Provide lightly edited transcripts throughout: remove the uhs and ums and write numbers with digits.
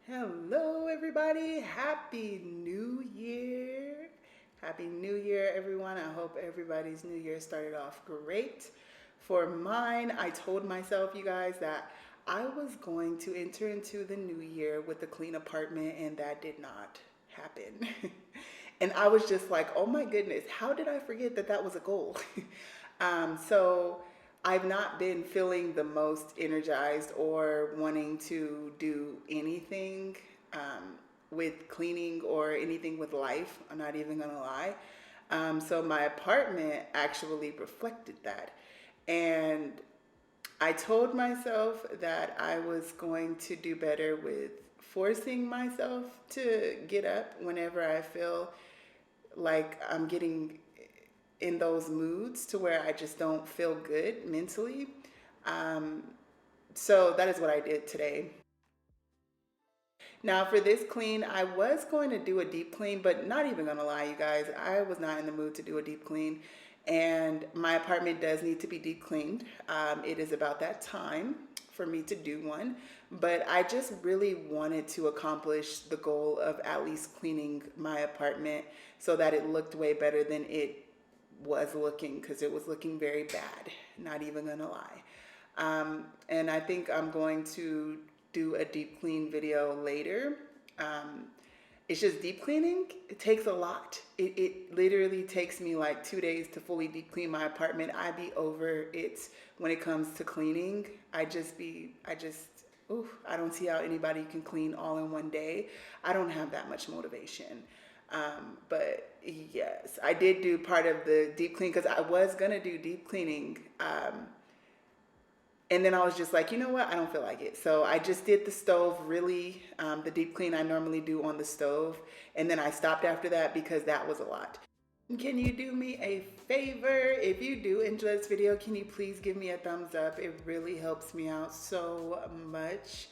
Hello, everybody. Happy New Year. Happy New Year, everyone. I hope everybody's New Year started off great. For mine, I told myself, you guys, that I was going to enter into the new year with a clean apartment, and that did not happen. And I was just like, oh my goodness, how did I forget that that was a goal? So I've not been feeling the most energized or wanting to do anything with cleaning or anything with life. I'm not even gonna lie. So my apartment actually reflected that. And I told myself that I was going to do better with forcing myself to get up whenever I feel like I'm getting in those moods to where I just don't feel good mentally. Um, so that is what I did today. Now, for this clean, I was going to do a deep clean, but not even gonna lie, you guys, I was not in the mood to do a deep clean. And my apartment does need to be deep cleaned. It is about that time for me to do one, but I just really wanted to accomplish the goal of at least cleaning my apartment so that it looked way better than it was looking, because it was looking very bad, not even gonna lie. And I think I'm going to do a deep clean video later. Um, it's just deep cleaning, it takes a lot. It literally takes me like 2 days to fully deep clean my apartment. I be over it when it comes to cleaning. Ooh, I don't see how anybody can clean all in one day. I don't have that much motivation. But yes, I did do part of the deep clean because I was gonna do deep cleaning. And then I was just like, you know what? I don't feel like it. So I just did the stove really, the deep clean I normally do on the stove. And then I stopped after that because that was a lot. Can you do me a favor? If you do enjoy this video, can you please give me a thumbs up? It really helps me out so much.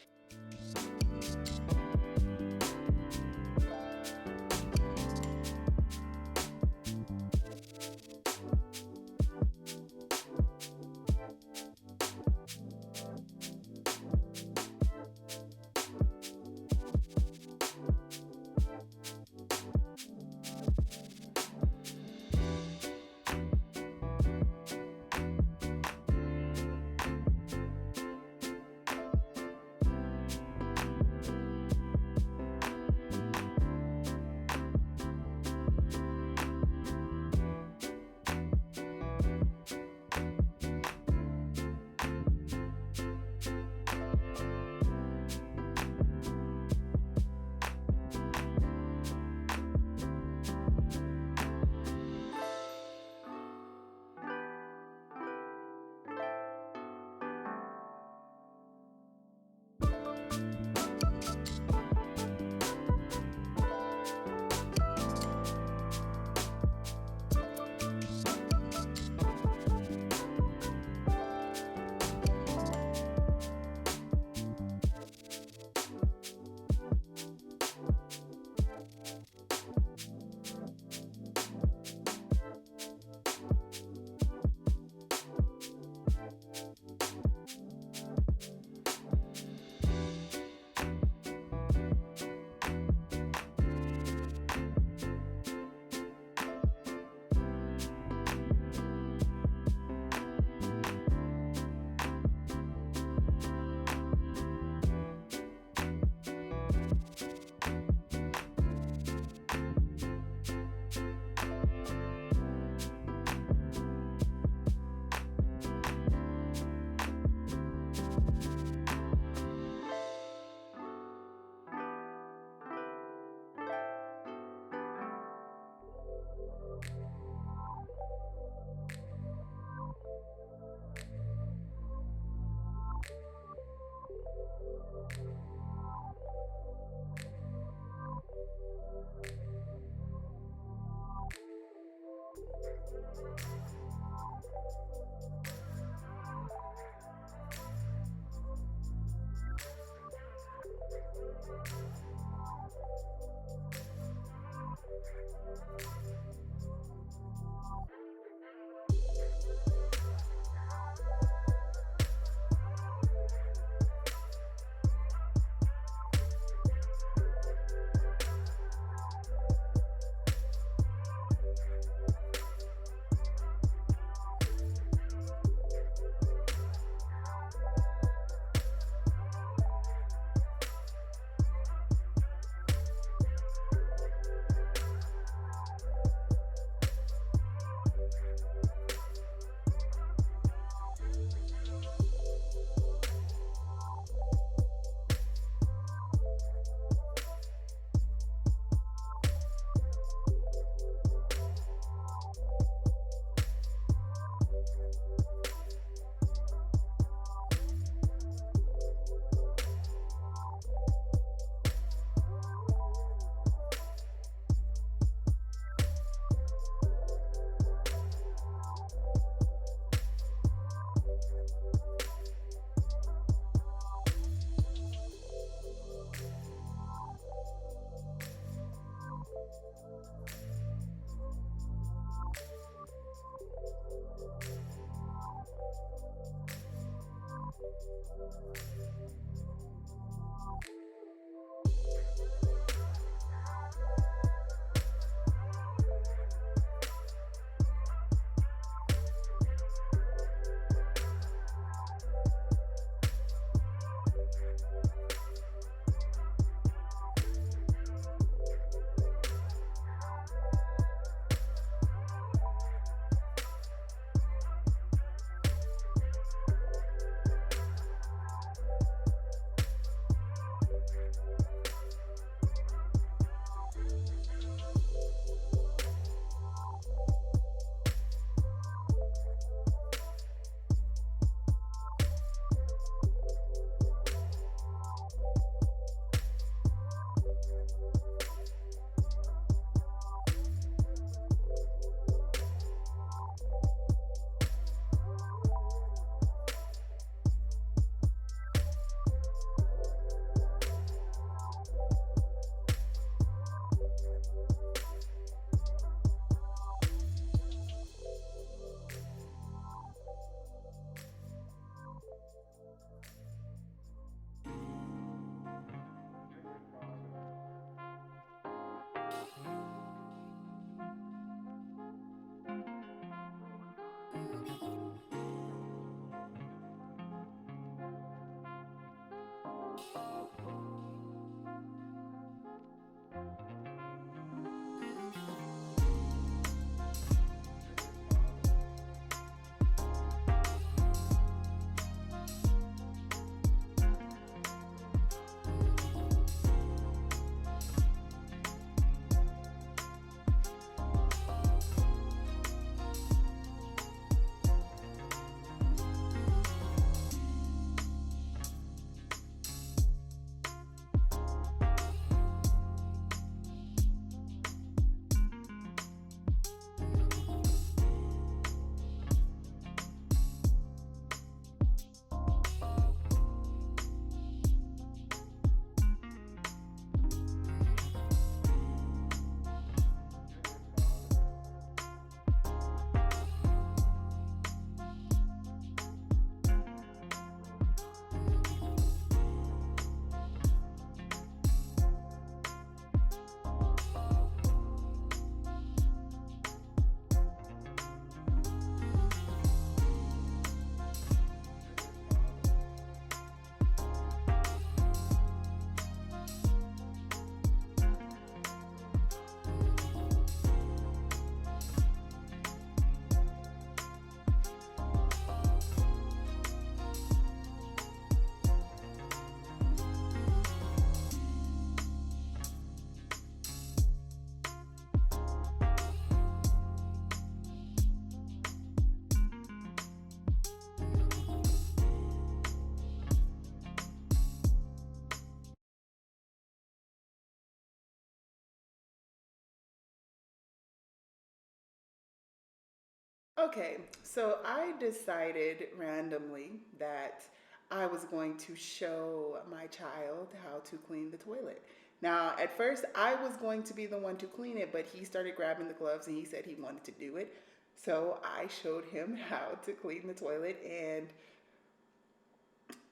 Okay, so I decided randomly that I was going to show my child how to clean the toilet. Now, at first, I was going to be the one to clean it, but he started grabbing the gloves and he said he wanted to do it. So I showed him how to clean the toilet. And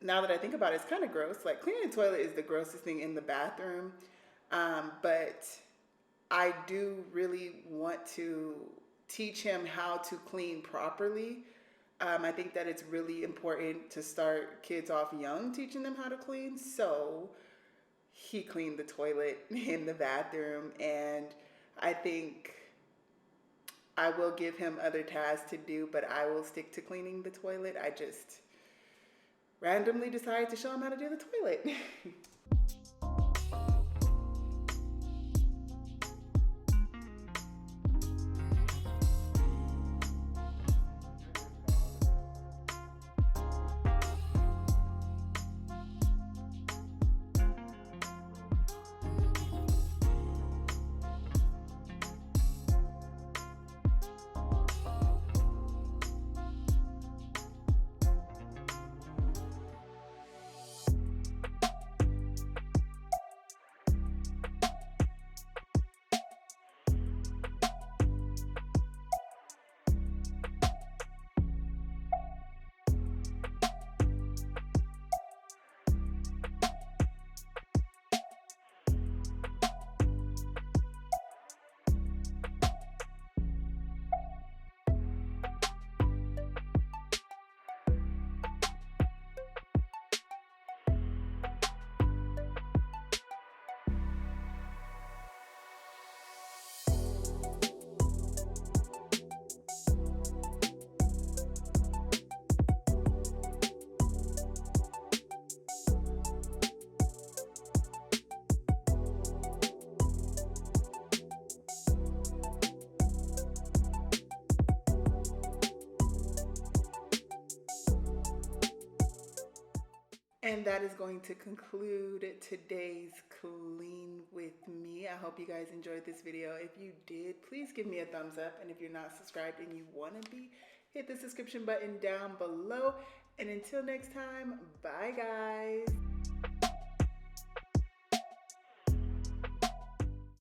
now that I think about it, it's kind of gross. Like, cleaning the toilet is the grossest thing in the bathroom. But I do really want to teach him how to clean properly. I think that it's really important to start kids off young, teaching them how to clean. So he cleaned the toilet in the bathroom, and I think I will give him other tasks to do, but I will stick to cleaning the toilet. I just randomly decided to show him how to do the toilet. And that is going to conclude today's Clean with me. I hope you guys enjoyed this video. If you did, please give me a thumbs up. And if you're not subscribed and you want to be, hit the subscription button down below. And until next time, bye guys.